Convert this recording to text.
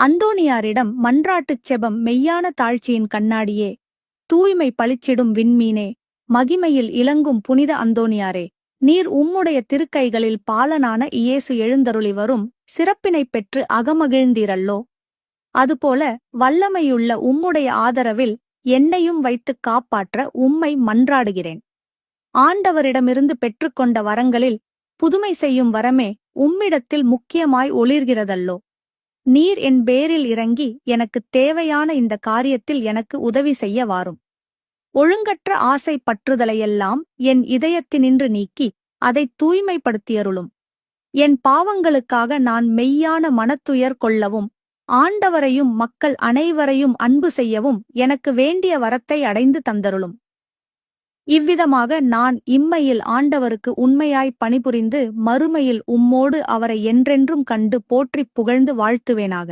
அந்தோணியாரிடம் மன்றாட்டுச் செபம் மெய்யான தாழ்ச்சியின் கண்ணாடியே, தூய்மை பளிச்சிடும் விண்மீனே, மகிமையில் இலங்கும் புனித அந்தோணியாரே, நீர் உம்முடைய திருக்கைகளில் பாலனான இயேசு எழுந்தருளி வரும் சிறப்பினைப் பெற்று அகமகிழ்ந்தீரல்லோ. அதுபோல வல்லமையுள்ள உம்முடைய ஆதரவில் என்னையும் வைத்துக் காப்பாற்ற உம்மை மன்றாடுகிறேன். ஆண்டவரிடமிருந்து பெற்றுக்கொண்ட வரங்களில் புதுமை செய்யும் வரமே உம்மிடத்தில் முக்கியமாய் ஒளிர்கிறதல்லோ. நீர் என் பேரில் இறங்கி எனக்குத் தேவையான இந்த காரியத்தில் எனக்கு உதவி செய்ய வாரும். ஒழுங்கற்ற ஆசை பற்றுதலையெல்லாம் என் இதயத்தினின்று நீக்கி அதைத் தூய்மைப்படுத்தியருளும். என் பாவங்களுக்காக நான் மெய்யான மனத்துயர் கொள்ளவும், ஆண்டவரையும் மக்கள் அனைவரையும் அன்பு செய்யவும் எனக்கு வேண்டிய வரத்தை அடைந்து தந்தருளும். இவ்விதமாக நான் இம்மையில் ஆண்டவருக்கு உண்மையாய் பணிபுரிந்து மறுமையில் உம்மோடு அவரை என்றென்றும் கண்டு போற்றிப் புகழ்ந்து வாழ்த்துவேனாக.